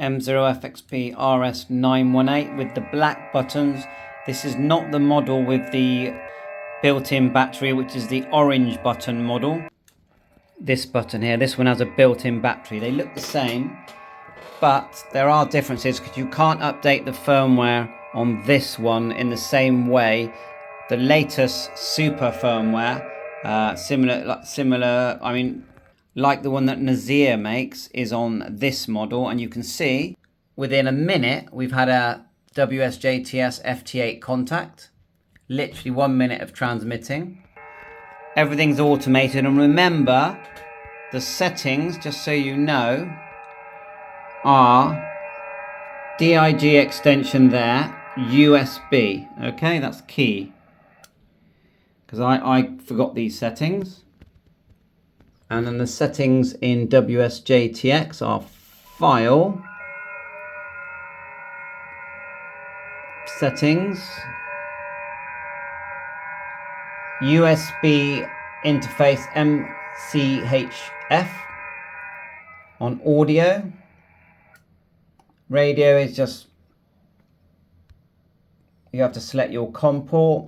M0FXP RS-918 with the black buttons. This is not the model with the built-in battery, which is the orange button model. This button here, this one has a built-in battery. They look the same, but there are differences because you can't update the firmware on this one in the same way. The latest super firmware, similar, I mean, like the one that Nazir makes, is on this model, and you can see within a minute we've had a WSJTS FT8 contact. Literally 1 minute of transmitting. Everything's automated, and remember the settings, just so you know, are DIG extension there, USB. Okay, that's key, because I forgot these settings. And then the settings in WSJTX are File, Settings, USB interface MCHF. On audio, radio is just, you have to select your COM port.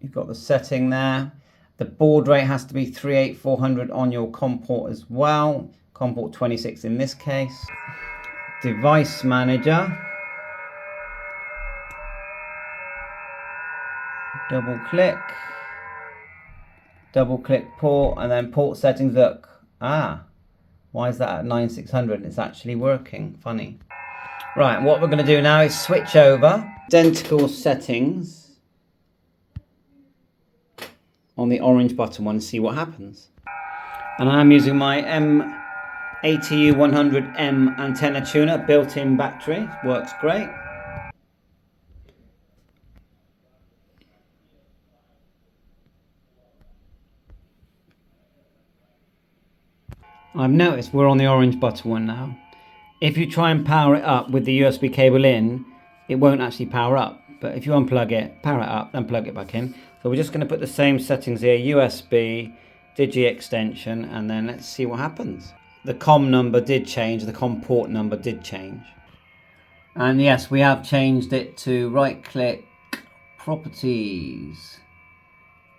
You've got the setting there. The baud rate has to be 38400 on your COM port as well. COM port 26 in this case. Device manager. Double click port, and then port settings. Look, why is that at 9600? It's actually working. Funny. Right, what we're going to do now is switch over. Identical settings on the orange button one and see what happens. And I'm using my ATU100M antenna tuner, built-in battery. Works great. I've noticed we're on the orange button one now. If you try and power it up with the USB cable in, it won't actually power up. But if you unplug it, power it up, then plug it back in. So we're just going to put the same settings here, USB, Digi extension, and then let's see what happens. The COM number did change, the COM port number did change. And yes, we have changed it to right click, properties,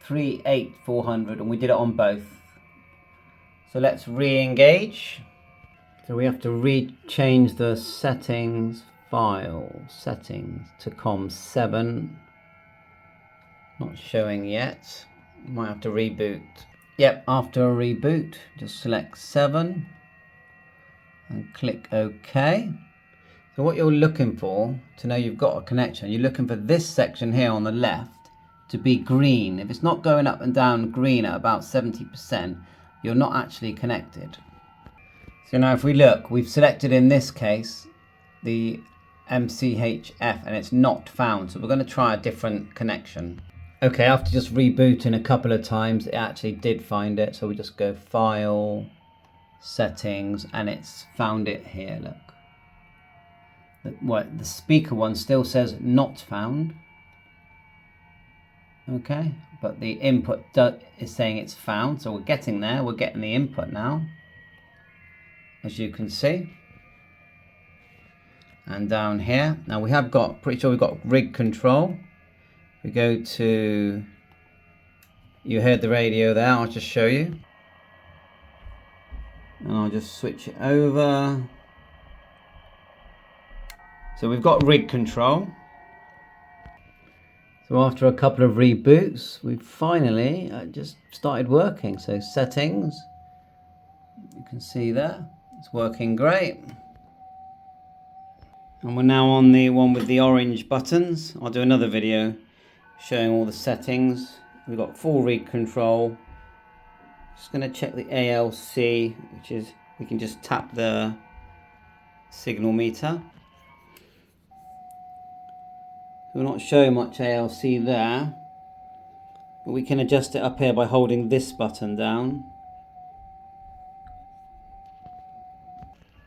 38400, and we did it on both. So let's re-engage. So we have to change the settings, file, settings to COM7. Not showing yet. Might have to reboot. Yep, after a reboot, just select 7 and click OK. So what you're looking for to know you've got a connection, you're looking for this section here on the left to be green. If it's not going up and down green at about 70%, you're not actually connected. So now if we look, we've selected in this case the MCHF and it's not found. So we're going to try a different connection. Okay, after just rebooting a couple of times, it actually did find it. So we just go File, Settings, and it's found it here, look. The speaker one still says not found. Okay, but the input is saying it's found. So we're getting there, we're getting the input now, as you can see. And down here, now we have got, pretty sure we've got rig control. We go to, you heard the radio there, I'll just show you. And I'll just switch it over. So we've got rig control. So after a couple of reboots, we've finally just started working. So settings, you can see there, it's working great. And we're now on the one with the orange buttons. I'll do another video showing all the settings. We've got full rig control. Just going to check the ALC, which is, we can just tap the signal meter. We're not showing much ALC there, but we can adjust it up here by holding this button down.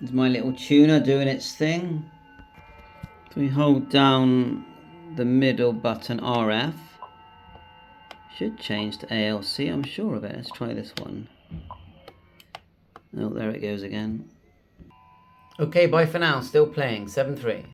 There's my little tuner doing its thing. So we hold down the middle button, RF. Should change to ALC, I'm sure of it. Let's try this one. Oh, there it goes again. Okay, bye for now. Still playing 7-3.